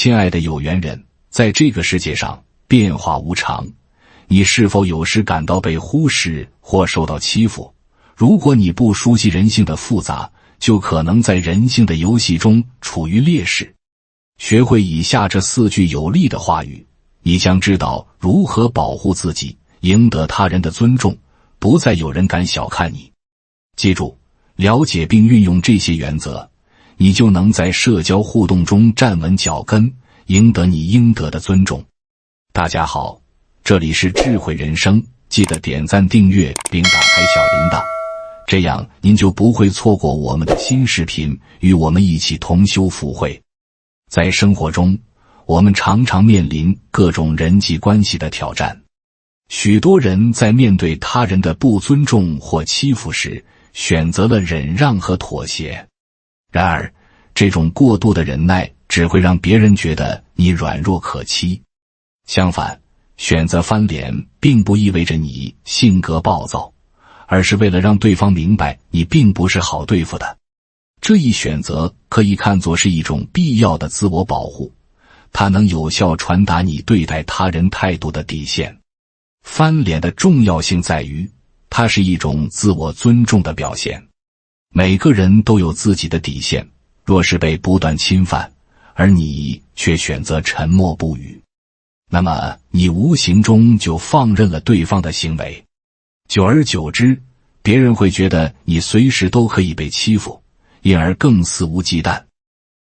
亲爱的有缘人，在这个世界上，变化无常，你是否有时感到被忽视或受到欺负？如果你不熟悉人性的复杂，就可能在人性的游戏中处于劣势。学会以下这4句有力的话语，你将知道如何保护自己，赢得他人的尊重，不再有人敢小看你。记住，了解并运用这些原则，你就能在社交互动中站稳脚跟，赢得你应得的尊重。大家好，这里是智慧人生，记得点赞订阅并打开小铃铛，这样您就不会错过我们的新视频，与我们一起同修福慧。在生活中，我们常常面临各种人际关系的挑战。许多人在面对他人的不尊重或欺负时，选择了忍让和妥协。然而，这种过度的忍耐只会让别人觉得你软弱可欺。相反，选择翻脸并不意味着你性格暴躁，而是为了让对方明白你并不是好对付的。这一选择可以看作是一种必要的自我保护，它能有效传达你对待他人态度的底线。翻脸的重要性在于，它是一种自我尊重的表现。每个人都有自己的底线，若是被不断侵犯，而你却选择沉默不语，那么你无形中就放任了对方的行为。久而久之，别人会觉得你随时都可以被欺负，因而更肆无忌惮。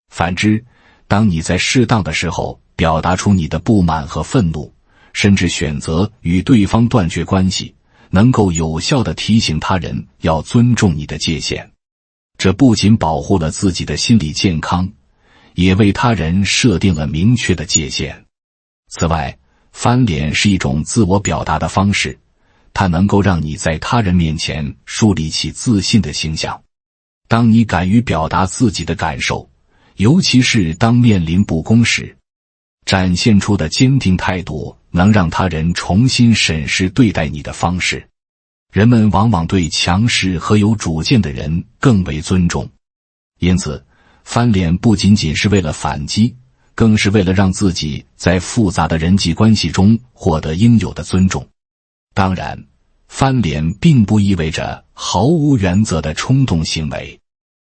反之，当你在适当的时候表达出你的不满和愤怒，甚至选择与对方断绝关系，能够有效地提醒他人要尊重你的界限。这不仅保护了自己的心理健康，也为他人设定了明确的界限。此外，翻脸是一种自我表达的方式，它能够让你在他人面前树立起自信的形象。当你敢于表达自己的感受，尤其是当面临不公时，展现出的坚定态度能让他人重新审视对待你的方式。人们往往对强势和有主见的人更为尊重，因此，翻脸不仅仅是为了反击，更是为了让自己在复杂的人际关系中获得应有的尊重。当然，翻脸并不意味着毫无原则的冲动行为。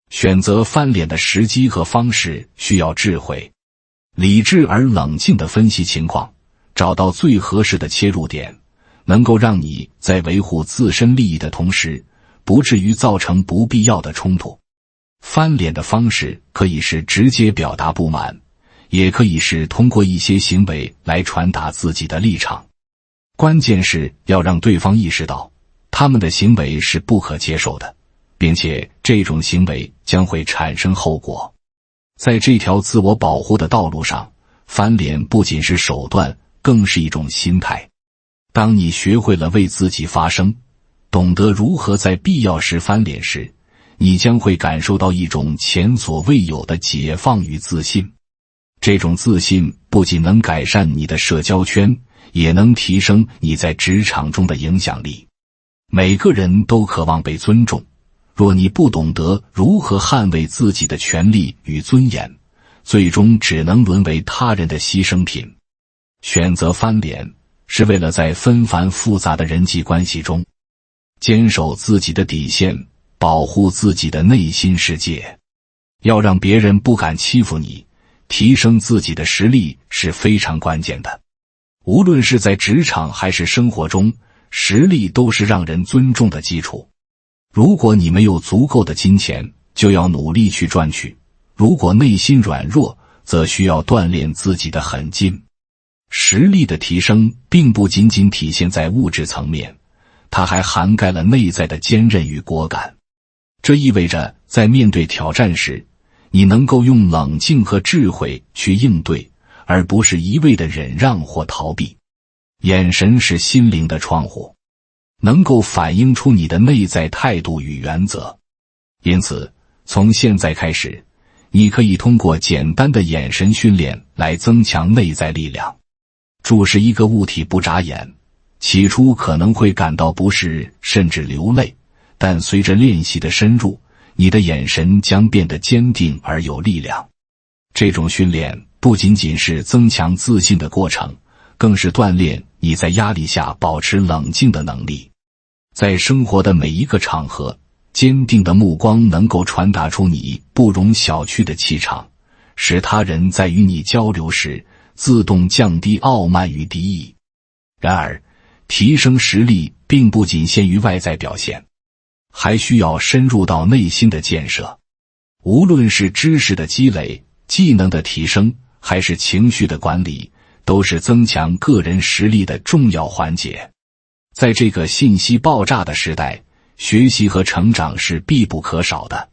选择翻脸的时机和方式需要智慧，理智而冷静地分析情况，找到最合适的切入点，能够让你在维护自身利益的同时，不至于造成不必要的冲突。翻脸的方式可以是直接表达不满，也可以是通过一些行为来传达自己的立场。关键是要让对方意识到，他们的行为是不可接受的，并且这种行为将会产生后果。在这条自我保护的道路上，翻脸不仅是手段，更是一种心态。当你学会了为自己发声，懂得如何在必要时翻脸时，你将会感受到一种前所未有的解放与自信。这种自信不仅能改善你的社交圈，也能提升你在职场中的影响力。每个人都渴望被尊重，若你不懂得如何捍卫自己的权利与尊严，最终只能沦为他人的牺牲品。选择翻脸，是为了在纷繁复杂的人际关系中，坚守自己的底线，保护自己的内心世界。要让别人不敢欺负你，提升自己的实力是非常关键的。无论是在职场还是生活中，实力都是让人尊重的基础。如果你没有足够的金钱，就要努力去赚取；如果内心软弱，则需要锻炼自己的狠劲。实力的提升并不仅仅体现在物质层面，它还涵盖了内在的坚韧与果敢。这意味着在面对挑战时，你能够用冷静和智慧去应对，而不是一味的忍让或逃避。眼神是心灵的窗户，能够反映出你的内在态度与原则。因此，从现在开始，你可以通过简单的眼神训练来增强内在力量。注视一个物体不眨眼，起初可能会感到不适甚至流泪，但随着练习的深入，你的眼神将变得坚定而有力量。这种训练不仅仅是增强自信的过程，更是锻炼你在压力下保持冷静的能力。在生活的每一个场合，坚定的目光能够传达出你不容小觑的气场，使他人在与你交流时自动降低傲慢与敌意。然而，提升实力并不仅限于外在表现，还需要深入到内心的建设。无论是知识的积累、技能的提升，还是情绪的管理，都是增强个人实力的重要环节。在这个信息爆炸的时代，学习和成长是必不可少的。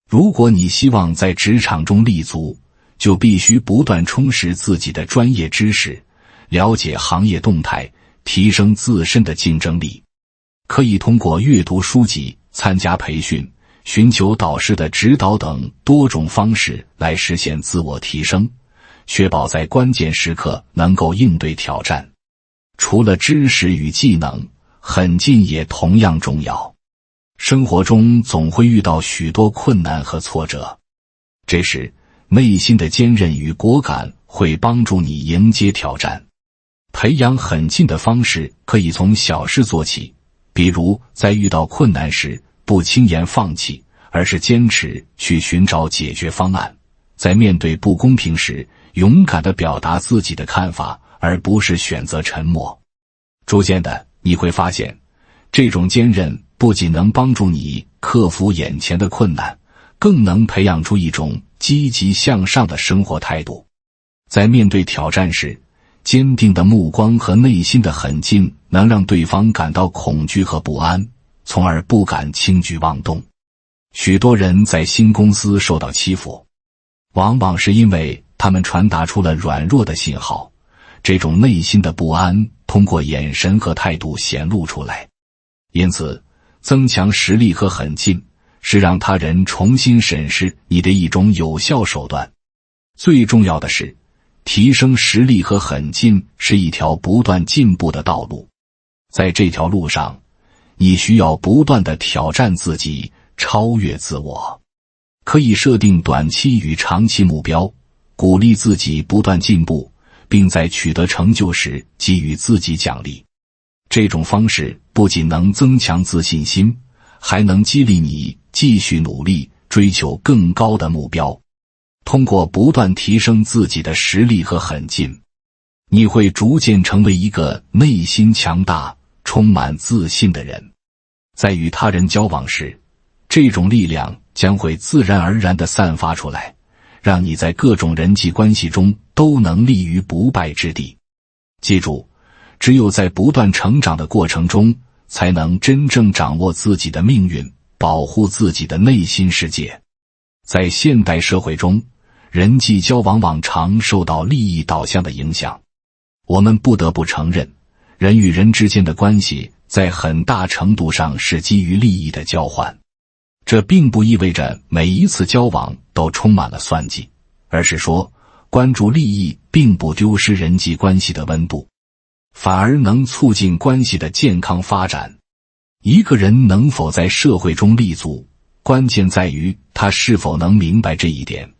如果你希望在职场中立足，就必须不断充实自己的专业知识，了解行业动态，提升自身的竞争力。可以通过阅读书籍、参加培训、寻求导师的指导等多种方式来实现自我提升，确保在关键时刻能够应对挑战。除了知识与技能，狠劲也同样重要。生活中总会遇到许多困难和挫折，这时内心的坚韧与果敢会帮助你迎接挑战。培养狠劲的方式可以从小事做起，比如在遇到困难时不轻言放弃，而是坚持去寻找解决方案；在面对不公平时，勇敢地表达自己的看法，而不是选择沉默。逐渐的，你会发现，这种坚韧不仅能帮助你克服眼前的困难，更能培养出一种积极向上的生活态度。在面对挑战时，坚定的目光和内心的狠劲能让对方感到恐惧和不安，从而不敢轻举妄动。许多人在新公司受到欺负，往往是因为他们传达出了软弱的信号，这种内心的不安通过眼神和态度显露出来。因此，增强实力和狠劲是让他人重新审视你的一种有效手段。最重要的是，提升实力和狠劲是一条不断进步的道路。在这条路上，你需要不断地挑战自己，超越自我。可以设定短期与长期目标，鼓励自己不断进步，并在取得成就时给予自己奖励。这种方式不仅能增强自信心，还能激励你继续努力，追求更高的目标。通过不断提升自己的实力和狠劲，你会逐渐成为一个内心强大、充满自信的人。在与他人交往时，这种力量将会自然而然地散发出来，让你在各种人际关系中都能立于不败之地。记住，只有在不断成长的过程中，才能真正掌握自己的命运，保护自己的内心世界。在现代社会中，人际交往往常受到利益导向的影响。我们不得不承认，人与人之间的关系在很大程度上是基于利益的交换。这并不意味着每一次交往都充满了算计，而是说，关注利益并不丢失人际关系的温度，反而能促进关系的健康发展。一个人能否在社会中立足，关键在于他是否能明白这一点，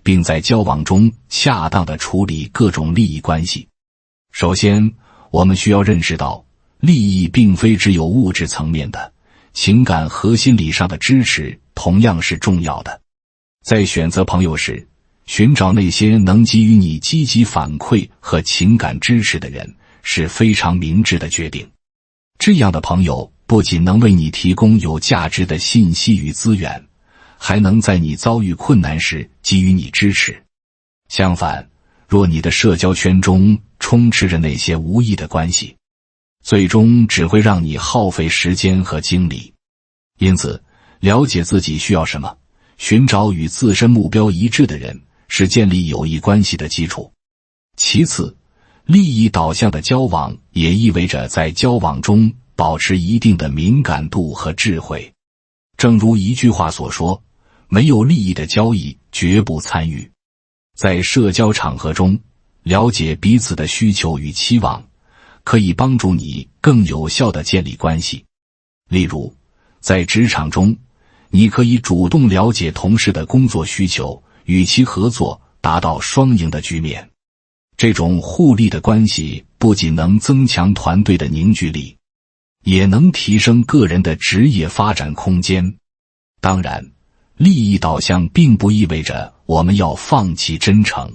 并在交往中恰当地处理各种利益关系。首先，我们需要认识到，利益并非只有物质层面的，情感和心理上的支持同样是重要的。在选择朋友时，寻找那些能给予你积极反馈和情感支持的人是非常明智的决定。这样的朋友不仅能为你提供有价值的信息与资源，还能在你遭遇困难时给予你支持。相反，若你的社交圈中充斥着那些无益的关系，最终只会让你耗费时间和精力。因此，了解自己需要什么，寻找与自身目标一致的人，是建立友谊关系的基础。其次，利益导向的交往也意味着在交往中保持一定的敏感度和智慧。正如一句话所说，没有利益的交易绝不参与。在社交场合中，了解彼此的需求与期望，可以帮助你更有效地建立关系。例如，在职场中，你可以主动了解同事的工作需求，与其合作，达到双赢的局面。这种互利的关系不仅能增强团队的凝聚力，也能提升个人的职业发展空间。当然，利益导向并不意味着我们要放弃真诚，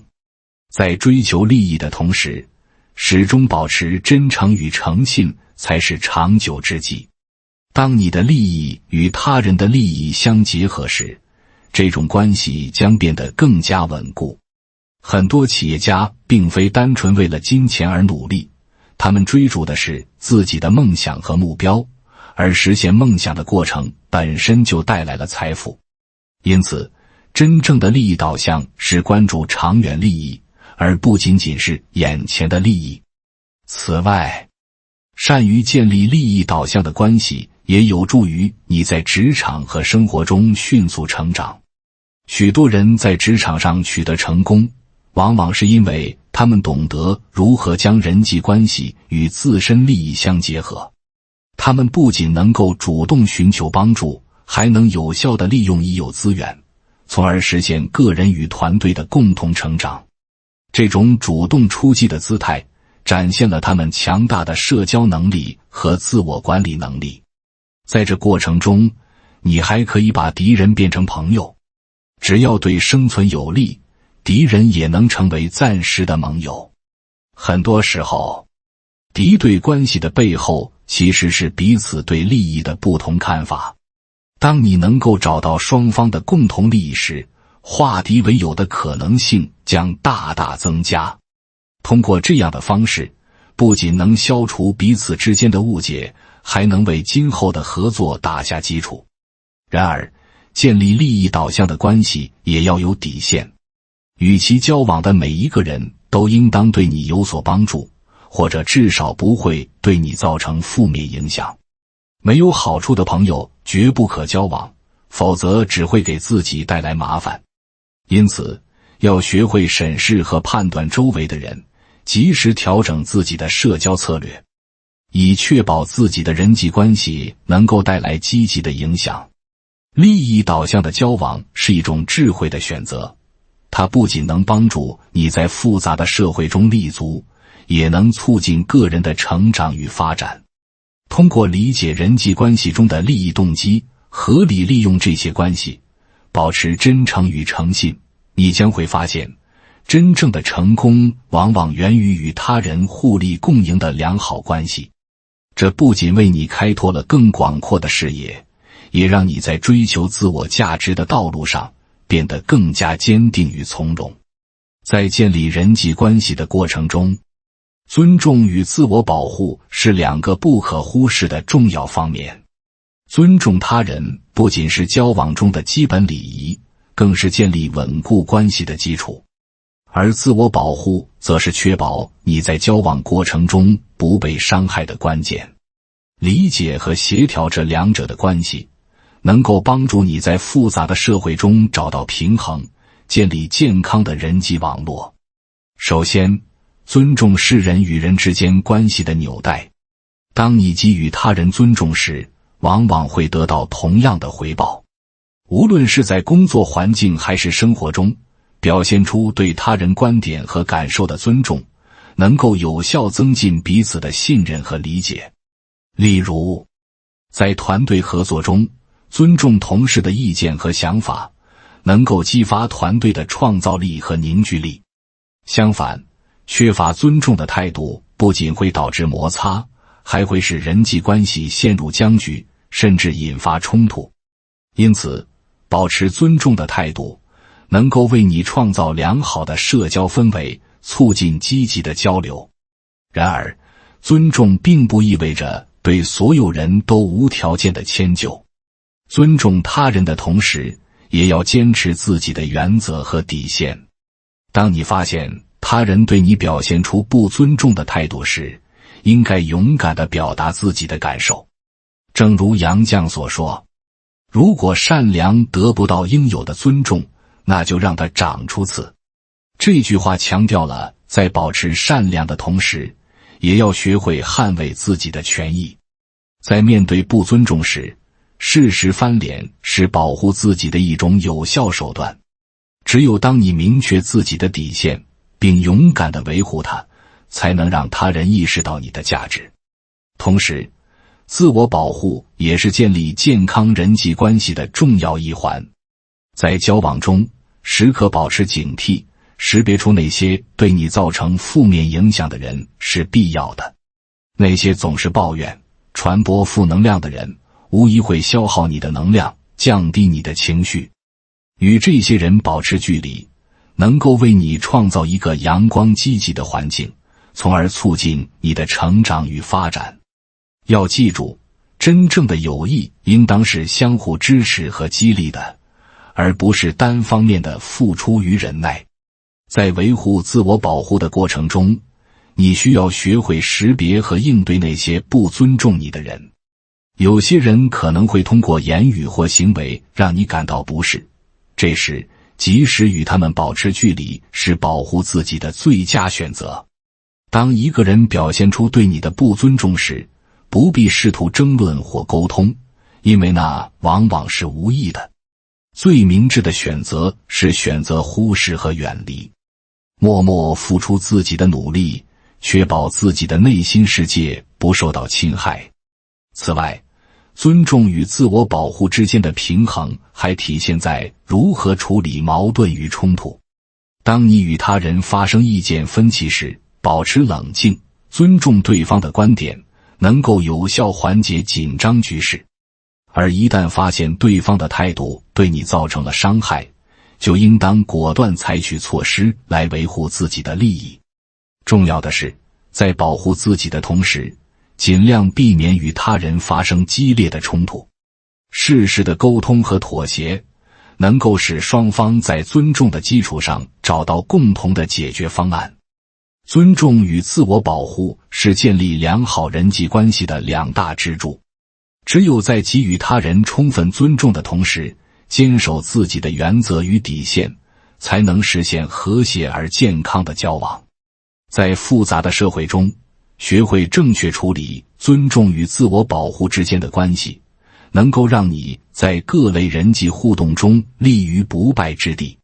在追求利益的同时，始终保持真诚与诚信才是长久之计。当你的利益与他人的利益相结合时，这种关系将变得更加稳固。很多企业家并非单纯为了金钱而努力，他们追逐的是自己的梦想和目标，而实现梦想的过程本身就带来了财富。因此，真正的利益导向是关注长远利益，而不仅仅是眼前的利益。此外，善于建立利益导向的关系也有助于你在职场和生活中迅速成长。许多人在职场上取得成功，往往是因为他们懂得如何将人际关系与自身利益相结合。他们不仅能够主动寻求帮助，还能有效地利用已有资源，从而实现个人与团队的共同成长。这种主动出击的姿态展现了他们强大的社交能力和自我管理能力。在这过程中，你还可以把敌人变成朋友。只要对生存有利，敌人也能成为暂时的盟友。很多时候，敌对关系的背后其实是彼此对利益的不同看法。当你能够找到双方的共同利益时，化敌为友的可能性将大大增加。通过这样的方式，不仅能消除彼此之间的误解，还能为今后的合作打下基础。然而，建立利益导向的关系也要有底线。与其交往的每一个人都应当对你有所帮助，或者至少不会对你造成负面影响。没有好处的朋友绝不可交往，否则只会给自己带来麻烦。因此，要学会审视和判断周围的人，及时调整自己的社交策略，以确保自己的人际关系能够带来积极的影响。利益导向的交往是一种智慧的选择，它不仅能帮助你在复杂的社会中立足，也能促进个人的成长与发展。通过理解人际关系中的利益动机，合理利用这些关系，保持真诚与诚信，你将会发现，真正的成功往往源于与他人互利共赢的良好关系。这不仅为你开拓了更广阔的视野，也让你在追求自我价值的道路上变得更加坚定与从容。在建立人际关系的过程中，尊重与自我保护是两个不可忽视的重要方面。尊重他人不仅是交往中的基本礼仪，更是建立稳固关系的基础。而自我保护则是确保你在交往过程中不被伤害的关键。理解和协调这两者的关系，能够帮助你在复杂的社会中找到平衡，建立健康的人际网络。首先，尊重是人与人之间关系的纽带。当你给予他人尊重时，往往会得到同样的回报。无论是在工作环境还是生活中，表现出对他人观点和感受的尊重，能够有效增进彼此的信任和理解。例如，在团队合作中，尊重同事的意见和想法，能够激发团队的创造力和凝聚力。相反，缺乏尊重的态度不仅会导致摩擦，还会使人际关系陷入僵局，甚至引发冲突。因此，保持尊重的态度，能够为你创造良好的社交氛围，促进积极的交流。然而，尊重并不意味着对所有人都无条件的迁就。尊重他人的同时，也要坚持自己的原则和底线。当你发现他人对你表现出不尊重的态度时，应该勇敢地表达自己的感受。正如杨绛所说，如果善良得不到应有的尊重，那就让它长出刺。这句话强调了在保持善良的同时，也要学会捍卫自己的权益。在面对不尊重时，适时翻脸是保护自己的一种有效手段。只有当你明确自己的底线，并勇敢地维护它，才能让他人意识到你的价值。同时，自我保护也是建立健康人际关系的重要一环。在交往中，时刻保持警惕，识别出那些对你造成负面影响的人是必要的。那些总是抱怨、传播负能量的人，无疑会消耗你的能量，降低你的情绪。与这些人保持距离，能够为你创造一个阳光积极的环境，从而促进你的成长与发展。要记住，真正的友谊应当是相互支持和激励的，而不是单方面的付出与忍耐。在维护自我保护的过程中，你需要学会识别和应对那些不尊重你的人。有些人可能会通过言语或行为让你感到不适，这时及时与他们保持距离是保护自己的最佳选择。当一个人表现出对你的不尊重时，不必试图争论或沟通，因为那往往是无益的。最明智的选择是选择忽视和远离，默默付出自己的努力，确保自己的内心世界不受到侵害。此外，尊重与自我保护之间的平衡还体现在如何处理矛盾与冲突。当你与他人发生意见分歧时，保持冷静，尊重对方的观点，能够有效缓解紧张局势。而一旦发现对方的态度对你造成了伤害，就应当果断采取措施来维护自己的利益。重要的是，在保护自己的同时，尽量避免与他人发生激烈的冲突。适时的沟通和妥协，能够使双方在尊重的基础上找到共同的解决方案。尊重与自我保护是建立良好人际关系的两大支柱。只有在给予他人充分尊重的同时，坚守自己的原则与底线，才能实现和谐而健康的交往。在复杂的社会中，学会正确处理尊重与自我保护之间的关系，能够让你在各类人际互动中立于不败之地。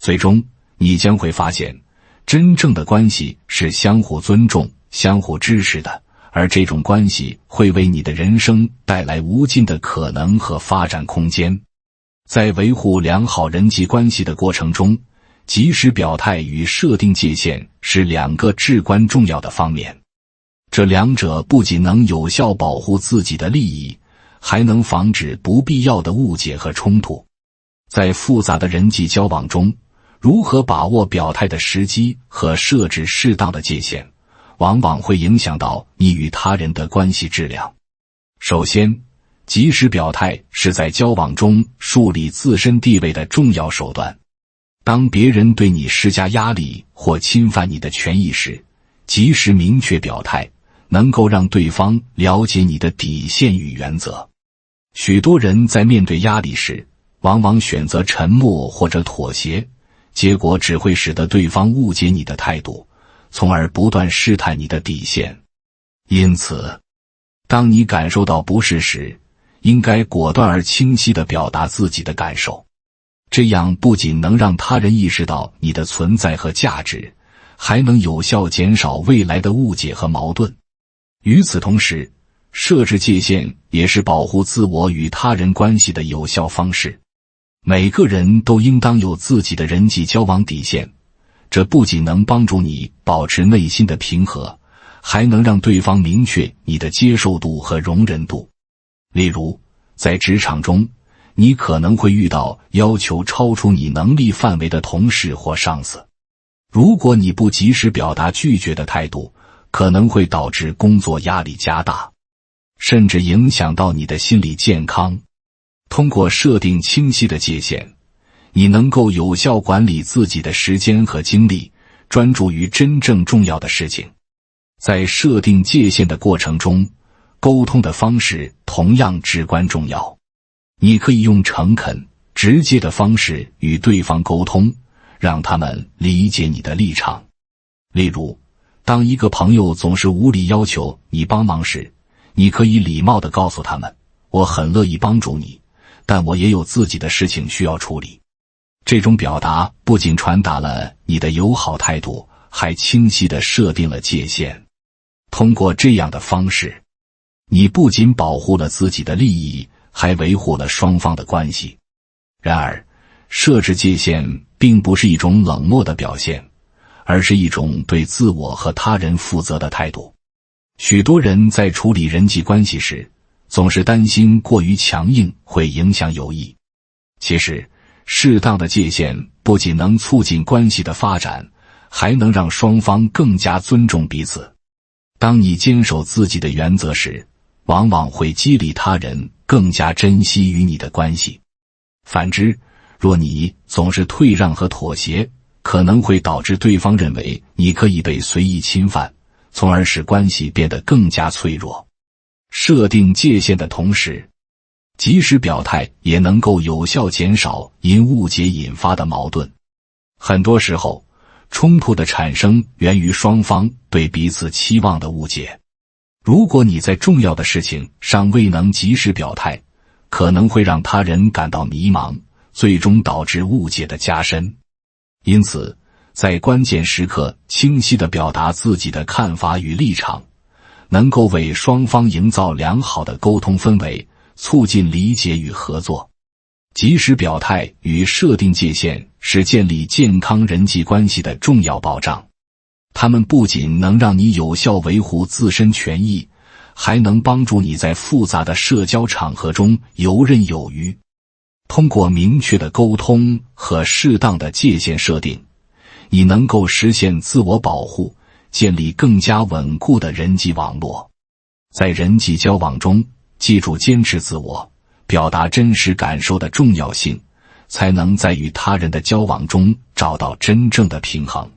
最终，你将会发现，真正的关系是相互尊重、相互支持的，而这种关系会为你的人生带来无尽的可能和发展空间。在维护良好人际关系的过程中，及时表态与设定界限是两个至关重要的方面。这两者不仅能有效保护自己的利益，还能防止不必要的误解和冲突。在复杂的人际交往中，如何把握表态的时机和设置适当的界限，往往会影响到你与他人的关系质量。首先，及时表态是在交往中树立自身地位的重要手段。当别人对你施加压力或侵犯你的权益时，及时明确表态，能够让对方了解你的底线与原则。许多人在面对压力时，往往选择沉默或者妥协，结果只会使得对方误解你的态度，从而不断试探你的底线。因此，当你感受到不适时，应该果断而清晰地表达自己的感受。这样不仅能让他人意识到你的存在和价值，还能有效减少未来的误解和矛盾。与此同时，设置界限也是保护自我与他人关系的有效方式。每个人都应当有自己的人际交往底线，这不仅能帮助你保持内心的平和，还能让对方明确你的接受度和容忍度。例如，在职场中，你可能会遇到要求超出你能力范围的同事或上司。如果你不及时表达拒绝的态度，可能会导致工作压力加大，甚至影响到你的心理健康。通过设定清晰的界限，你能够有效管理自己的时间和精力，专注于真正重要的事情。在设定界限的过程中，沟通的方式同样至关重要。你可以用诚恳、直接的方式与对方沟通，让他们理解你的立场。例如，当一个朋友总是无理要求你帮忙时，你可以礼貌地告诉他们，我很乐意帮助你，但我也有自己的事情需要处理。这种表达不仅传达了你的友好态度，还清晰地设定了界限。通过这样的方式，你不仅保护了自己的利益，还维护了双方的关系。然而，设置界限并不是一种冷漠的表现，而是一种对自我和他人负责的态度。许多人在处理人际关系时，总是担心过于强硬会影响友谊。其实，适当的界限不仅能促进关系的发展，还能让双方更加尊重彼此。当你坚守自己的原则时，往往会激励他人更加珍惜与你的关系。反之，若你总是退让和妥协，可能会导致对方认为你可以被随意侵犯，从而使关系变得更加脆弱。设定界限的同时，及时表态也能够有效减少因误解引发的矛盾。很多时候，冲突的产生源于双方对彼此期望的误解。如果你在重要的事情上未能及时表态，可能会让他人感到迷茫，最终导致误解的加深。因此，在关键时刻清晰地表达自己的看法与立场，能够为双方营造良好的沟通氛围，促进理解与合作。及时表态与设定界限是建立健康人际关系的重要保障。它们不仅能让你有效维护自身权益，还能帮助你在复杂的社交场合中游刃有余。通过明确的沟通和适当的界限设定，你能够实现自我保护，建立更加稳固的人际网络。在人际交往中，记住坚持自我，表达真实感受的重要性，才能在与他人的交往中找到真正的平衡。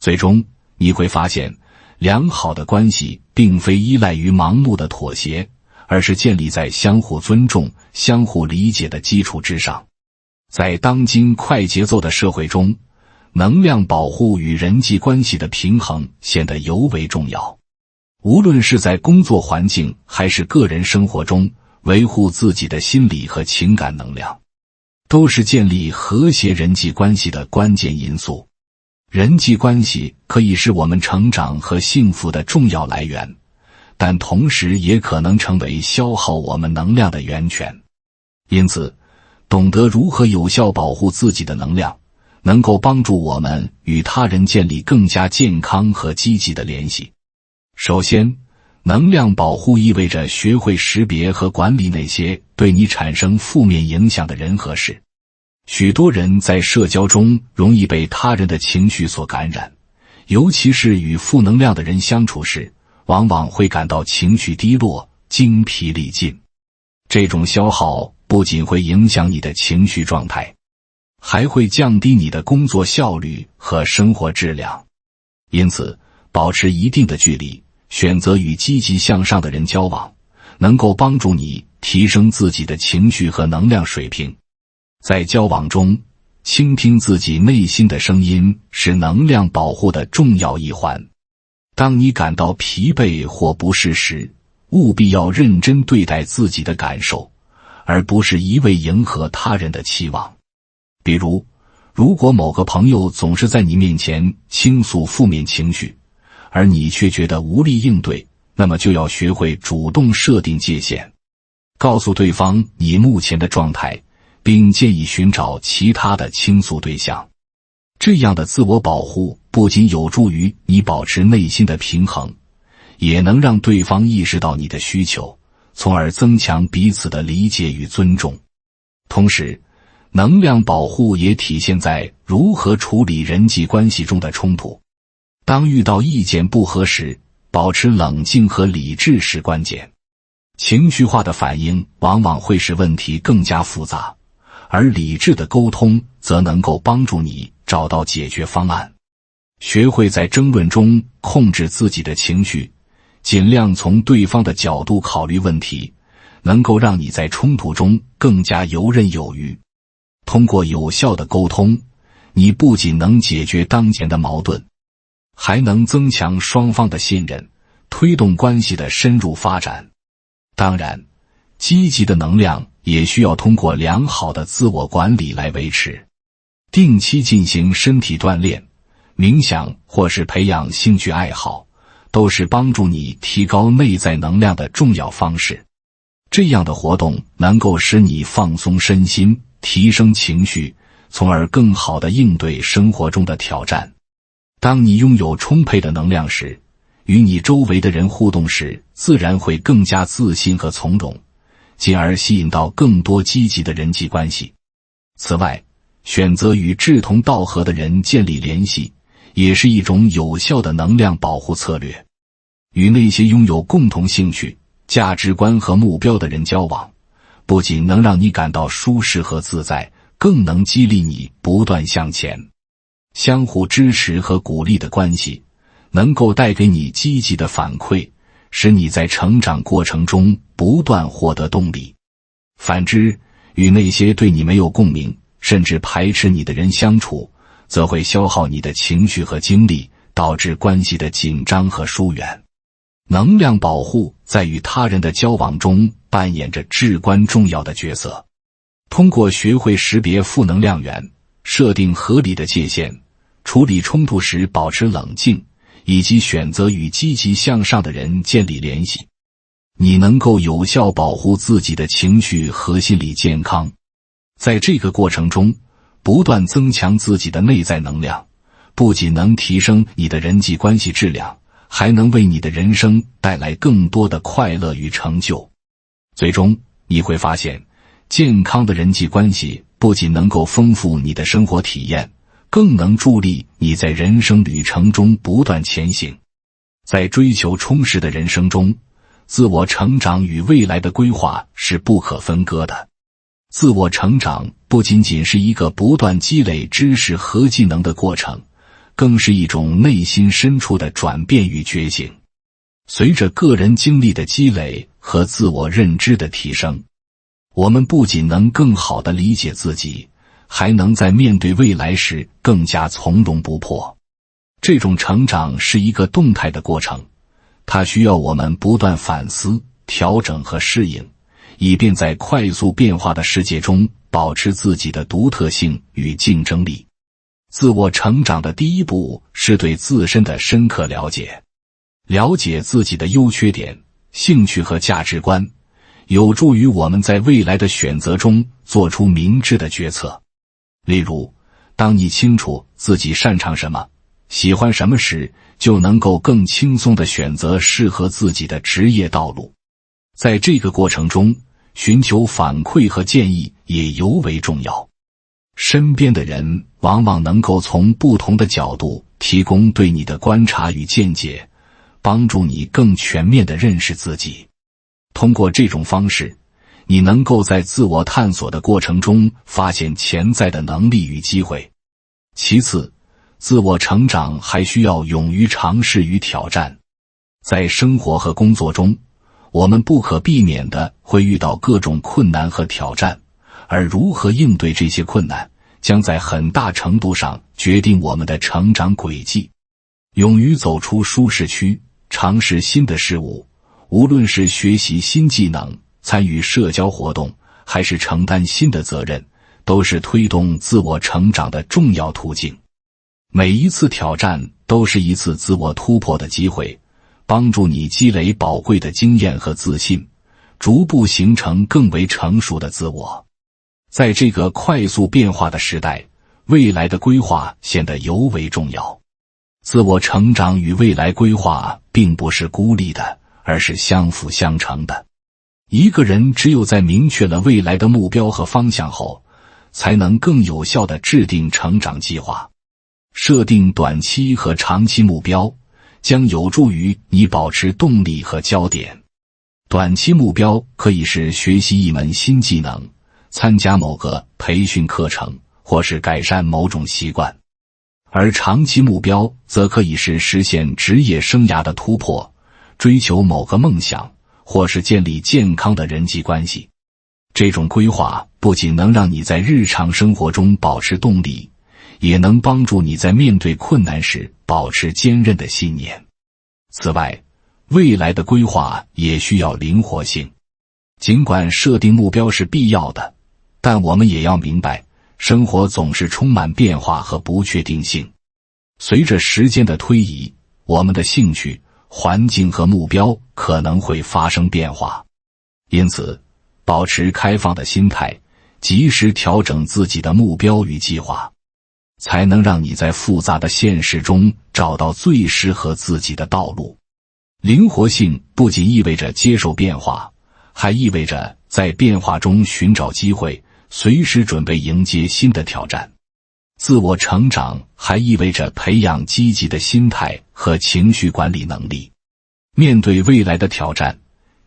最终，你会发现，良好的关系并非依赖于盲目的妥协，而是建立在相互尊重、相互理解的基础之上。在当今快节奏的社会中，能量保护与人际关系的平衡显得尤为重要。无论是在工作环境还是个人生活中，维护自己的心理和情感能量，都是建立和谐人际关系的关键因素。人际关系可以是我们成长和幸福的重要来源，但同时也可能成为消耗我们能量的源泉。因此，懂得如何有效保护自己的能量，能够帮助我们与他人建立更加健康和积极的联系。首先，能量保护意味着学会识别和管理那些对你产生负面影响的人和事。许多人在社交中容易被他人的情绪所感染，尤其是与负能量的人相处时，往往会感到情绪低落、精疲力尽。这种消耗不仅会影响你的情绪状态，还会降低你的工作效率和生活质量。因此，保持一定的距离，选择与积极向上的人交往，能够帮助你提升自己的情绪和能量水平。在交往中，倾听自己内心的声音是能量保护的重要一环。当你感到疲惫或不适时，务必要认真对待自己的感受，而不是一味迎合他人的期望。比如，如果某个朋友总是在你面前倾诉负面情绪，而你却觉得无力应对，那么就要学会主动设定界限，告诉对方你目前的状态，并建议寻找其他的倾诉对象。这样的自我保护不仅有助于你保持内心的平衡，也能让对方意识到你的需求，从而增强彼此的理解与尊重。同时，能量保护也体现在如何处理人际关系中的冲突。当遇到意见不合时，保持冷静和理智是关键。情绪化的反应往往会使问题更加复杂，而理智的沟通则能够帮助你找到解决方案。学会在争论中控制自己的情绪，尽量从对方的角度考虑问题，能够让你在冲突中更加游刃有余。通过有效的沟通，你不仅能解决当前的矛盾，还能增强双方的信任，推动关系的深入发展。当然，积极的能量也需要通过良好的自我管理来维持。定期进行身体锻炼、冥想或是培养兴趣爱好，都是帮助你提高内在能量的重要方式。这样的活动能够使你放松身心，提升情绪，从而更好地应对生活中的挑战。当你拥有充沛的能量时，与你周围的人互动时，自然会更加自信和从容，进而吸引到更多积极的人际关系。此外，选择与志同道合的人建立联系，也是一种有效的能量保护策略。与那些拥有共同兴趣、价值观和目标的人交往，不仅能让你感到舒适和自在，更能激励你不断向前。相互支持和鼓励的关系，能够带给你积极的反馈，使你在成长过程中不断获得动力。反之，与那些对你没有共鸣，甚至排斥你的人相处，则会消耗你的情绪和精力，导致关系的紧张和疏远。能量保护在与他人的交往中扮演着至关重要的角色。通过学会识别负能量源，设定合理的界限，处理冲突时保持冷静，以及选择与积极向上的人建立联系，你能够有效保护自己的情绪和心理健康。在这个过程中，不断增强自己的内在能量，不仅能提升你的人际关系质量，还能为你的人生带来更多的快乐与成就。最终，你会发现，健康的人际关系不仅能够丰富你的生活体验，更能助力你在人生旅程中不断前行。在追求充实的人生中，自我成长与未来的规划是不可分割的。自我成长不仅仅是一个不断积累知识和技能的过程，更是一种内心深处的转变与觉醒。随着个人经历的积累和自我认知的提升，我们不仅能更好地理解自己，还能在面对未来时更加从容不迫。这种成长是一个动态的过程，它需要我们不断反思、调整和适应，以便在快速变化的世界中保持自己的独特性与竞争力。自我成长的第一步是对自身的深刻了解。了解自己的优缺点、兴趣和价值观，有助于我们在未来的选择中做出明智的决策。例如，当你清楚自己擅长什么、喜欢什么时，就能够更轻松地选择适合自己的职业道路。在这个过程中，寻求反馈和建议也尤为重要。身边的人往往能够从不同的角度提供对你的观察与见解，帮助你更全面地认识自己。通过这种方式，你能够在自我探索的过程中发现潜在的能力与机会。其次，自我成长还需要勇于尝试与挑战。在生活和工作中，我们不可避免地会遇到各种困难和挑战，而如何应对这些困难，将在很大程度上决定我们的成长轨迹。勇于走出舒适区，尝试新的事物，无论是学习新技能、参与社交活动，还是承担新的责任，都是推动自我成长的重要途径。每一次挑战都是一次自我突破的机会，帮助你积累宝贵的经验和自信，逐步形成更为成熟的自我。在这个快速变化的时代，未来的规划显得尤为重要。自我成长与未来规划并不是孤立的，而是相辅相成的。一个人只有在明确了未来的目标和方向后，才能更有效地制定成长计划。设定短期和长期目标，将有助于你保持动力和焦点。短期目标可以是学习一门新技能，参加某个培训课程，或是改善某种习惯。而长期目标则可以是实现职业生涯的突破，追求某个梦想，或是建立健康的人际关系。这种规划不仅能让你在日常生活中保持动力，也能帮助你在面对困难时保持坚韧的信念。此外，未来的规划也需要灵活性。尽管设定目标是必要的，但我们也要明白，生活总是充满变化和不确定性。随着时间的推移，我们的兴趣、环境和目标可能会发生变化。因此，保持开放的心态，及时调整自己的目标与计划，才能让你在复杂的现实中找到最适合自己的道路。灵活性不仅意味着接受变化，还意味着在变化中寻找机会，随时准备迎接新的挑战。自我成长还意味着培养积极的心态和情绪管理能力。面对未来的挑战，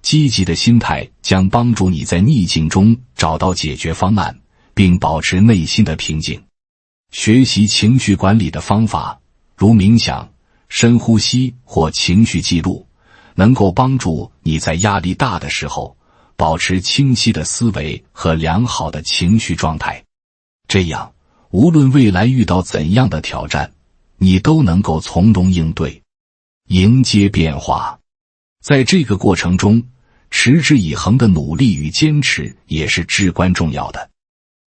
积极的心态将帮助你在逆境中找到解决方案，并保持内心的平静。学习情绪管理的方法，如冥想、深呼吸或情绪记录，能够帮助你在压力大的时候保持清晰的思维和良好的情绪状态。这样，无论未来遇到怎样的挑战，你都能够从容应对，迎接变化。在这个过程中，持之以恒的努力与坚持也是至关重要的。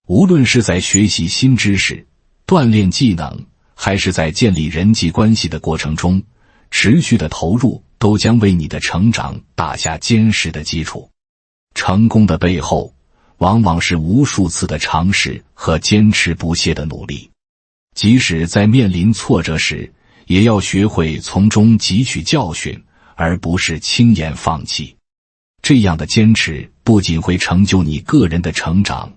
无论是在学习新知识、锻炼技能，还是在建立人际关系的过程中，持续的投入都将为你的成长打下坚实的基础。成功的背后，往往是无数次的尝试和坚持不懈的努力。即使在面临挫折时，也要学会从中汲取教训，而不是轻言放弃。这样的坚持不仅会成就你个人的成长，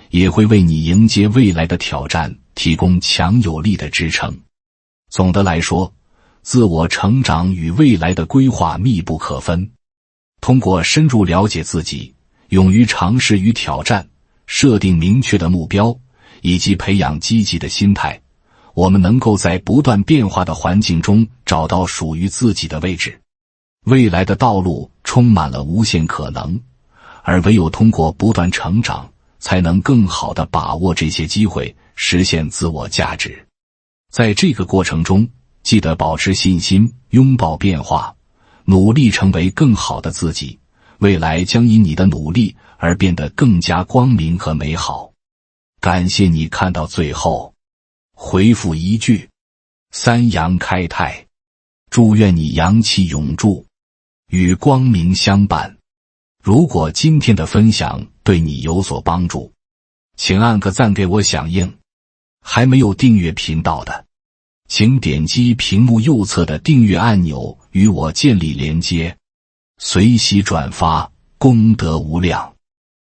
也会为你迎接未来的挑战提供强有力的支撑。总的来说，自我成长与未来的规划密不可分。通过深入了解自己，勇于尝试与挑战，设定明确的目标，以及培养积极的心态，我们能够在不断变化的环境中找到属于自己的位置。未来的道路充满了无限可能，而唯有通过不断成长，才能更好地把握这些机会，实现自我价值。在这个过程中，记得保持信心，拥抱变化，努力成为更好的自己，未来将因你的努力而变得更加光明和美好。感谢你看到最后，回复一句三阳开泰，祝愿你阳气永驻，与光明相伴。如果今天的分享对你有所帮助，请按个赞给我响应。还没有订阅频道的，请点击屏幕右侧的订阅按钮与我建立连接，随喜转发，功德无量。